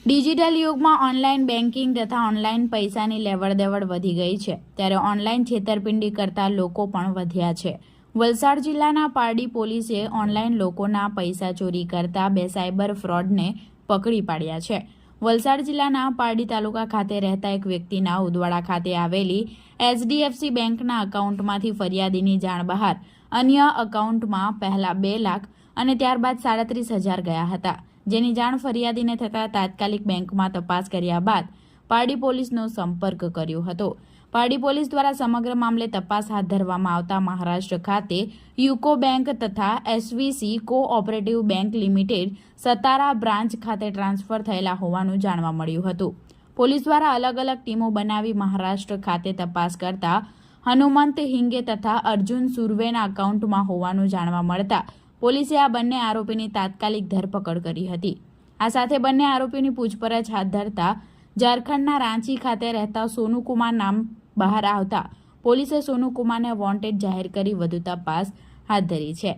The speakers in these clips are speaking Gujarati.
ડિજિટલ યુગમાં ઓનલાઈન બેન્કિંગ તથા ઓનલાઈન પૈસાની લેવડ-દેવડ વધી ગઈ છે, ત્યારે ઓનલાઈન છેતરપિંડી કરતા લોકો પણ વધ્યા છે. વલસાડ જિલ્લાના પારડી પોલીસે ઓનલાઈન લોકોના પૈસા ચોરી કરતા 2 સાયબર ફ્રોડને પકડી પાડ્યા છે. વલસાડ જિલ્લાના પારડી તાલુકા ખાતે રહેતા એક વ્યક્તિના ઉદવાડા ખાતે આવેલી HDFC બેંકના એકાઉન્ટમાંથી ફરિયાદીની જાણ બહાર અન્ય એકાઉન્ટમાં પહેલા 2 લાખ અને ત્યારબાદ 37,000 ગયા હતા. જેની જાણ ફરિયાદીને થતાં તાત્કાલિક બેંકમાં તપાસ કર્યા બાદ પારડી પોલીસનો સંપર્ક કર્યો હતો. પારડી પોલીસ દ્વારા સમગ્ર મામલે તપાસ હાથ ધરવામાં આવતા મહારાષ્ટ્ર ખાતે યુકો બેંક તથા SVC cooperative bank limited Satara branch ખાતે ટ્રાન્સફર થયેલા હોવાનું જાણવા મળ્યું હતું. પોલીસ દ્વારા અલગ અલગ ટીમો બનાવી મહારાષ્ટ્ર ખાતે તપાસ કરતા હનુમંત હિંગે તથા અર્જુન સુરવેના એકાઉન્ટમાં હોવાનું જાણવા મળતા પોલીસે આ બંને આરોપીની તાત્કાલિક ધરપકડ કરી હતી. આ સાથે બંને આરોપીની પૂછપરછ હાથ ધરતા ઝારખંડના રાંચી ખાતે રહેતા સોનુકુમાર નામ બહાર આવતા પોલીસે સોનુકુમારને વોન્ટેડ જાહેર કરી વધુ તપાસ હાથ ધરી છે.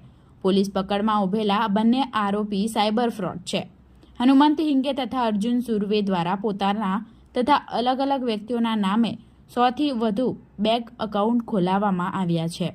પોલીસ પકડમાં ઉભેલા બંને આરોપી સાયબર ફ્રોડ છે. હનુમંત હિંગે તથા અર્જુન સુરવે દ્વારા પોતાના તથા અલગ અલગ વ્યક્તિઓના નામે 100થી વધુ બેંક એકાઉન્ટ ખોલાવવામાં આવ્યા છે.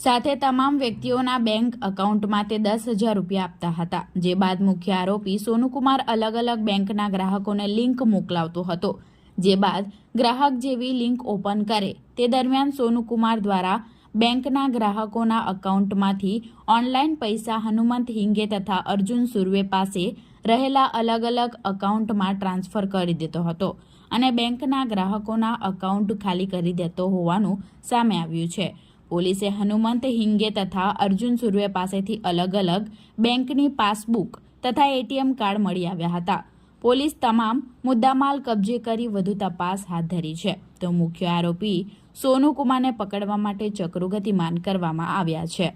સાથે તમામ વ્યક્તિઓના બેંક એકાઉન્ટમાં તે 10,000 રૂપિયા આપતા હતા. જે બાદ મુખ્ય આરોપી સોનુકુમાર અલગ અલગ બેંકના ગ્રાહકોને લિંક મોકલાવતો હતો. જે બાદ ગ્રાહક જેવી લિંક ઓપન કરે તે દરમિયાન સોનુકુમાર દ્વારા બેંકના ગ્રાહકોના એકાઉન્ટમાંથી ઓનલાઈન પૈસા હનુમંત હિંગે તથા અર્જુન સુરવે પાસે રહેલા અલગ અલગ એકાઉન્ટમાં ટ્રાન્સફર કરી દેતો હતો અને બેંકના ગ્રાહકોના એકાઉન્ટ ખાલી કરી દેતો હોવાનું સામે આવ્યું છે. પોલીસે હનુમંત હિંગે તથા અર્જુન સુરવે પાસેથી અલગ અલગ બેંકની પાસબુક તથા ATM કાર્ડ મળી આવ્યા હતા. પોલીસ તમામ મુદ્દામાલ કબજે કરી વધુ તપાસ હાથ ધરી છે. તો મુખ્ય આરોપી સોનુકુમારને પકડવા માટે ચક્રો ગતિમાન કરવામાં આવ્યા છે.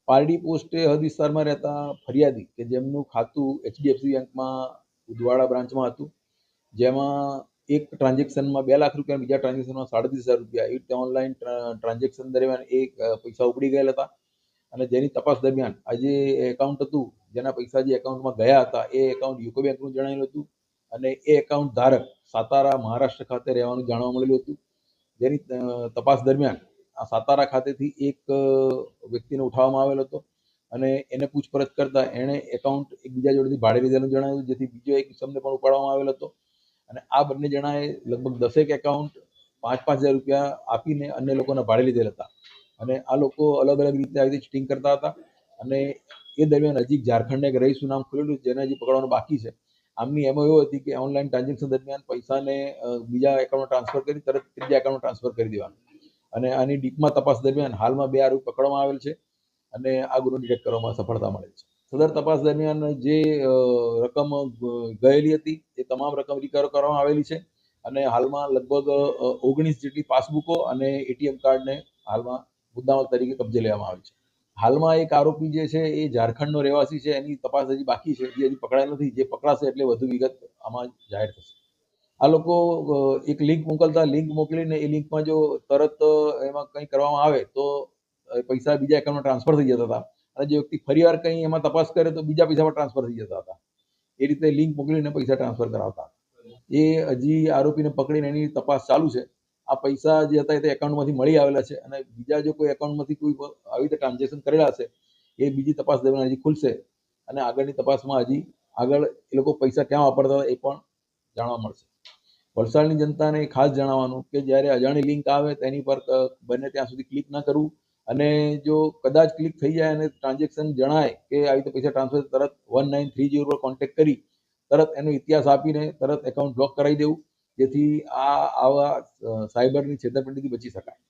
પારડી પોસ્ટે હદ વિસ્તારમાં રહેતા ફરિયાદી કે જેમનું ખાતું HDFC બેંકમાં ઉદવાડા બ્રાન્ચમાં હતું, જેમાં એક ટ્રાન્ઝેક્શનમાં 2 લાખ રૂપિયા, બીજા ટ્રાન્ઝેક્શનમાં 37,000 રૂપિયા, એ રીતે ઓનલાઈન ટ્રાન્ઝેક્શન દરમિયાન એક પૈસા ઉપડી ગયેલા હતા. અને જેની તપાસ દરમિયાન આ જે એકાઉન્ટ હતું, જેના પૈસા જે એકાઉન્ટમાં ગયા હતા, એ એકાઉન્ટ યુકો બેંકનું જણાયેલું હતું અને એ એકાઉન્ટ ધારક સાતારા મહારાષ્ટ્ર ખાતે રહેવાનું જાણવા મળેલું હતું. જેની તપાસ દરમિયાન આ સાતારા ખાતેથી એક વ્યક્તિને ઉઠાવવામાં આવેલો હતો અને એને પૂછપરછ કરતા એણે એકાઉન્ટ એકબીજા જોડેથી ભાડે લીધેલું જણાવ્યું, જેથી બીજો એક કિસ્સાને પણ ઉપાડવામાં આવેલો હતો. અને આ બંને જણાએ લગભગ 10 એકાઉન્ટ 5,000 રૂપિયા આપીને અન્ય લોકોને ભાડે લીધેલ હતા. અને આ લોકો અલગ અલગ રીતે આવી રીતે ચીટિંગ કરતા હતા. અને એ દરમિયાન હજી ઝારખંડને એક રહીશું નામ ખુલેલું, જેને હજી પકડવાનું બાકી છે. આમની એમો એવો હતી કે ઓનલાઈન ટ્રાન્ઝેક્શન દરમિયાન પૈસાને બીજા એકાઉન્ટમાં ટ્રાન્સફર કરી તરત ત્રીજા એકાઉન્ટમાં ટ્રાન્સફર કરી દેવાનું. અને આની ડીપમાં તપાસ દરમિયાન હાલમાં 2 આરોપી પકડવામાં આવેલ છે અને આ ગુનો ડિટેક્ટ કરવામાં સફળતા મળેલ છે. સદર તપાસ દરમિયાન જે રકમ ગયેલી હતી એ તમામ રકમ રિકવર કરવામાં આવેલી છે અને હાલમાં લગભગ 19 જેટલી પાસબુકો અને ATM કાર્ડને હાલમાં મુદ્દામાલ તરીકે કબજે લેવામાં આવે છે. હાલમાં એક આરોપી જે છે એ ઝારખંડનો રહેવાસી છે, એની તપાસ હજી બાકી છે, જે હજી પકડાયેલ નથી. જે પકડાશે એટલે વધુ વિગત આમાં જાહેર થશે. આ લોકો એક લિંક મોકલતા, લિંક મોકલીને એ લિંકમાં જો તરત એમાં કંઈ કરવામાં આવે તો પૈસા બીજા એકાઉન્ટમાં ટ્રાન્સફર થઈ જતા હતા અને જે વ્યક્તિ ફરીવાર કંઈ એમાં તપાસ કરે તો બીજા પૈસામાં ટ્રાન્સફર થઈ જતા હતા. એ રીતે લિંક મોકલીને પૈસા ટ્રાન્સફર કરાવતા. એ હજી આરોપીને પકડીને એની તપાસ ચાલુ છે. આ પૈસા જે હતા એ એકાઉન્ટમાંથી મળી આવેલા છે અને બીજા જો કોઈ એકાઉન્ટમાંથી કોઈ આવી રીતે ટ્રાન્ઝેક્શન કરેલા હશે એ બીજી તપાસ દરમિયાન હજી ખુલશે અને આગળની તપાસમાં હજી આગળ એ લોકો પૈસા ક્યાં વાપરતા હતા એ પણ જાણવા મળશે. વલસાડની જનતાને ખાસ જણાવવાનું કે જ્યારે અજાણી લિંક આવે તેની પર બને ત્યાં સુધી ક્લિક ના કરવું અને જો કદાચ ક્લિક થઈ જાય અને ટ્રાન્ઝેક્શન જણાય કે આવી રીતે પૈસા ટ્રાન્સફર, તરત 1930 પર કોન્ટેક્ટ કરી તરત એનો ઇતિહાસ આપીને તરત એકાઉન્ટ બ્લોક કરાવી દેવું, જેથી આવા સાયબરની છેતરપિંડીથી બચી શકાય.